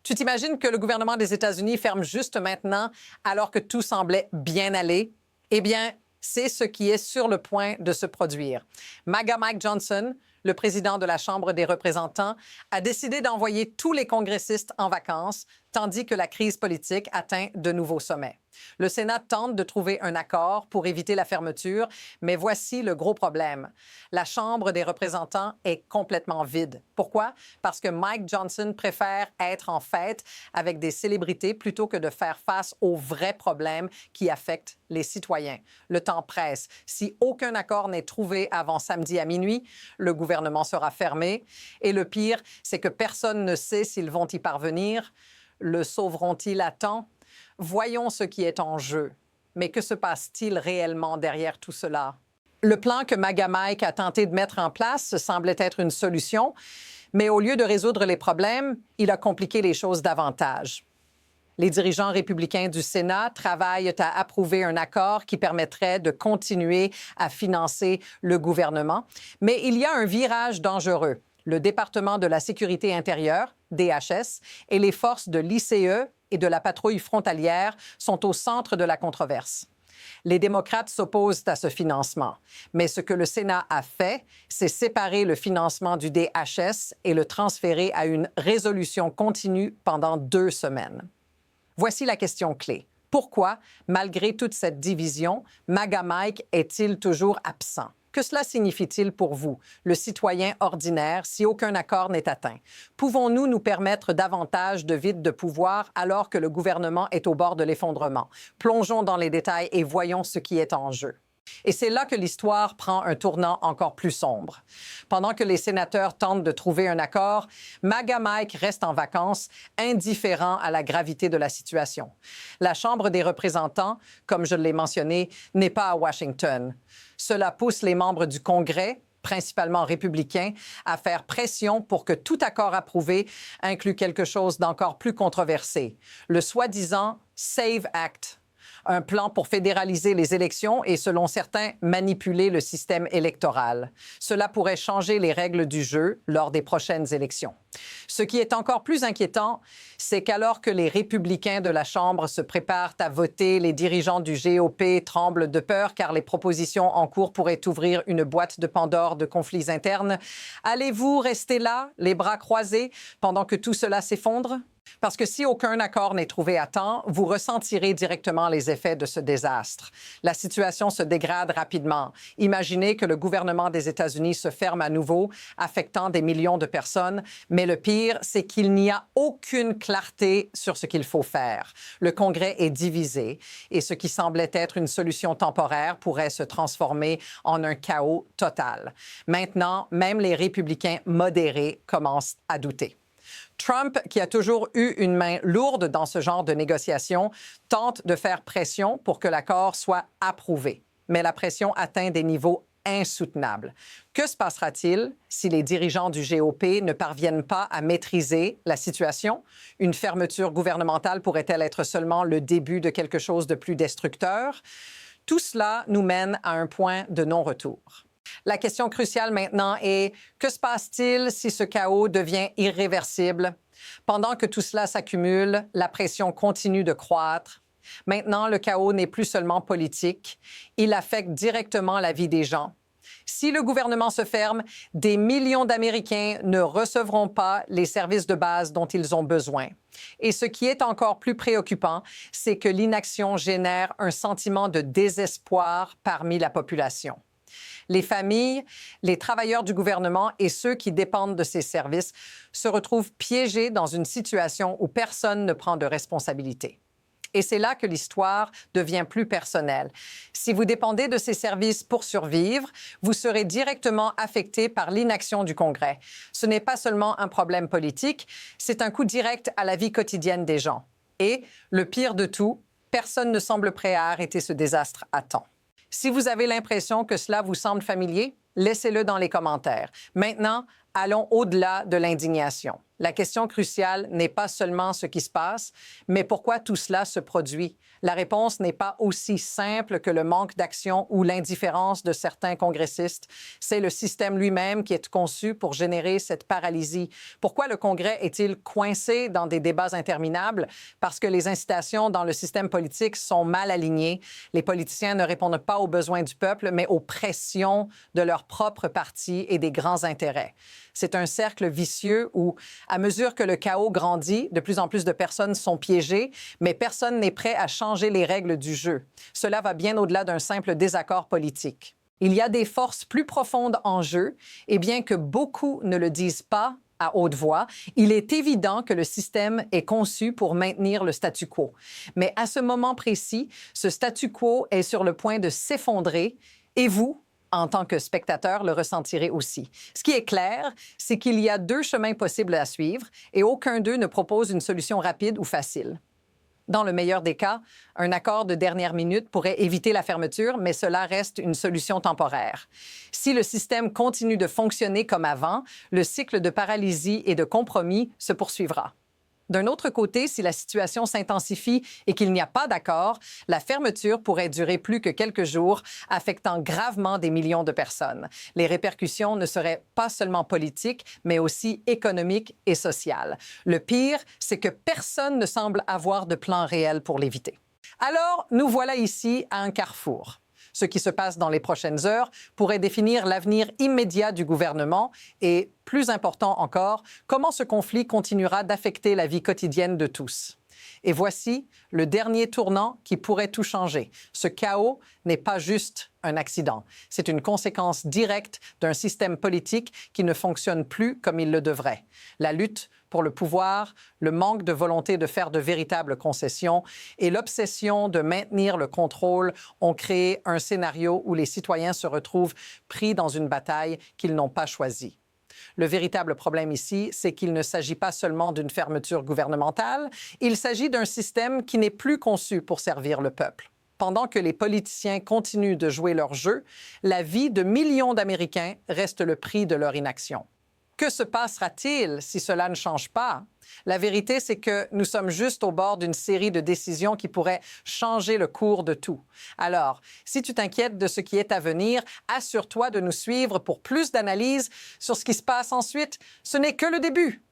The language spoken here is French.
Tu t'imagines que le gouvernement des États-Unis ferme juste maintenant alors que tout semblait bien aller? Eh bien, c'est ce qui est sur le point de se produire. MAGA Mike Johnson, le président de la Chambre des représentants, a décidé d'envoyer tous les congressistes en vacances, tandis que la crise politique atteint de nouveaux sommets. Le Sénat tente de trouver un accord pour éviter la fermeture, mais voici le gros problème. La Chambre des représentants est complètement vide. Pourquoi? Parce que Mike Johnson préfère être en fête avec des célébrités plutôt que de faire face aux vrais problèmes qui affectent les citoyens. Le temps presse. Si aucun accord n'est trouvé avant samedi à minuit, le gouvernement sera fermé. Et le pire, c'est que personne ne sait s'ils vont y parvenir. Le sauveront-ils à temps? Voyons ce qui est en jeu. Mais que se passe-t-il réellement derrière tout cela? Le plan que MAGA Mike a tenté de mettre en place semblait être une solution, mais au lieu de résoudre les problèmes, il a compliqué les choses davantage. Les dirigeants républicains du Sénat travaillent à approuver un accord qui permettrait de continuer à financer le gouvernement. Mais il y a un virage dangereux. Le département de la sécurité intérieure, DHS, et les forces de l'ICE et de la patrouille frontalière sont au centre de la controverse. Les démocrates s'opposent à ce financement, mais ce que le Sénat a fait, c'est séparer le financement du DHS et le transférer à une résolution continue pendant 2 semaines. Voici la question clé. Pourquoi, malgré toute cette division, MAGA Mike est-il toujours absent? Que cela signifie-t-il pour vous, le citoyen ordinaire, si aucun accord n'est atteint? Pouvons-nous nous permettre davantage de vide de pouvoir alors que le gouvernement est au bord de l'effondrement? Plongeons dans les détails et voyons ce qui est en jeu. Et c'est là que l'histoire prend un tournant encore plus sombre. Pendant que les sénateurs tentent de trouver un accord, MAGA Mike reste en vacances, indifférent à la gravité de la situation. La Chambre des représentants, comme je l'ai mentionné, n'est pas à Washington. Cela pousse les membres du Congrès, principalement républicains, à faire pression pour que tout accord approuvé inclue quelque chose d'encore plus controversé, le soi-disant SAVE Act. Un plan pour fédéraliser les élections et, selon certains, manipuler le système électoral. Cela pourrait changer les règles du jeu lors des prochaines élections. Ce qui est encore plus inquiétant, c'est qu'alors que les républicains de la Chambre se préparent à voter, les dirigeants du GOP tremblent de peur car les propositions en cours pourraient ouvrir une boîte de Pandore de conflits internes. Allez-vous rester là, les bras croisés, pendant que tout cela s'effondre? Parce que si aucun accord n'est trouvé à temps, vous ressentirez directement les effets de ce désastre. La situation se dégrade rapidement. Imaginez que le gouvernement des États-Unis se ferme à nouveau, affectant des millions de personnes. Mais le pire, c'est qu'il n'y a aucune clarté sur ce qu'il faut faire. Le Congrès est divisé et ce qui semblait être une solution temporaire pourrait se transformer en un chaos total. Maintenant, même les républicains modérés commencent à douter. Trump, qui a toujours eu une main lourde dans ce genre de négociations, tente de faire pression pour que l'accord soit approuvé. Mais la pression atteint des niveaux insoutenables. Que se passera-t-il si les dirigeants du GOP ne parviennent pas à maîtriser la situation? Une fermeture gouvernementale pourrait-elle être seulement le début de quelque chose de plus destructeur? Tout cela nous mène à un point de non-retour. La question cruciale maintenant est, que se passe-t-il si ce chaos devient irréversible? Pendant que tout cela s'accumule, la pression continue de croître. Maintenant, le chaos n'est plus seulement politique, il affecte directement la vie des gens. Si le gouvernement se ferme, des millions d'Américains ne recevront pas les services de base dont ils ont besoin. Et ce qui est encore plus préoccupant, c'est que l'inaction génère un sentiment de désespoir parmi la population. Les familles, les travailleurs du gouvernement et ceux qui dépendent de ces services se retrouvent piégés dans une situation où personne ne prend de responsabilité. Et c'est là que l'histoire devient plus personnelle. Si vous dépendez de ces services pour survivre, vous serez directement affecté par l'inaction du Congrès. Ce n'est pas seulement un problème politique, c'est un coup direct à la vie quotidienne des gens. Et, le pire de tout, personne ne semble prêt à arrêter ce désastre à temps. Si vous avez l'impression que cela vous semble familier, laissez-le dans les commentaires. Maintenant, Allons au-delà de l'indignation. La question cruciale n'est pas seulement ce qui se passe, mais pourquoi tout cela se produit. La réponse n'est pas aussi simple que le manque d'action ou l'indifférence de certains congressistes. C'est le système lui-même qui est conçu pour générer cette paralysie. Pourquoi le Congrès est-il coincé dans des débats interminables? Parce que les incitations dans le système politique sont mal alignées. Les politiciens ne répondent pas aux besoins du peuple, mais aux pressions de leur propre parti et des grands intérêts. C'est un cercle vicieux où, à mesure que le chaos grandit, de plus en plus de personnes sont piégées, mais personne n'est prêt à changer les règles du jeu. Cela va bien au-delà d'un simple désaccord politique. Il y a des forces plus profondes en jeu, et bien que beaucoup ne le disent pas à haute voix, il est évident que le système est conçu pour maintenir le statu quo. Mais à ce moment précis, ce statu quo est sur le point de s'effondrer, et vous, en tant que spectateur, le ressentirez aussi. Ce qui est clair, c'est qu'il y a deux chemins possibles à suivre et aucun d'eux ne propose une solution rapide ou facile. Dans le meilleur des cas, un accord de dernière minute pourrait éviter la fermeture, mais cela reste une solution temporaire. Si le système continue de fonctionner comme avant, le cycle de paralysie et de compromis se poursuivra. D'un autre côté, si la situation s'intensifie et qu'il n'y a pas d'accord, la fermeture pourrait durer plus que quelques jours, affectant gravement des millions de personnes. Les répercussions ne seraient pas seulement politiques, mais aussi économiques et sociales. Le pire, c'est que personne ne semble avoir de plan réel pour l'éviter. Alors, nous voilà ici à un carrefour. Ce qui se passe dans les prochaines heures pourrait définir l'avenir immédiat du gouvernement et, plus important encore, comment ce conflit continuera d'affecter la vie quotidienne de tous. Et voici le dernier tournant qui pourrait tout changer. Ce chaos n'est pas juste un accident. C'est une conséquence directe d'un système politique qui ne fonctionne plus comme il le devrait. La lutte pour le pouvoir, le manque de volonté de faire de véritables concessions et l'obsession de maintenir le contrôle ont créé un scénario où les citoyens se retrouvent pris dans une bataille qu'ils n'ont pas choisie. Le véritable problème ici, c'est qu'il ne s'agit pas seulement d'une fermeture gouvernementale, il s'agit d'un système qui n'est plus conçu pour servir le peuple. Pendant que les politiciens continuent de jouer leur jeu, la vie de millions d'Américains reste le prix de leur inaction. Que se passera-t-il si cela ne change pas? La vérité, c'est que nous sommes juste au bord d'une série de décisions qui pourraient changer le cours de tout. Alors, si tu t'inquiètes de ce qui est à venir, assure-toi de nous suivre pour plus d'analyses sur ce qui se passe ensuite. Ce n'est que le début.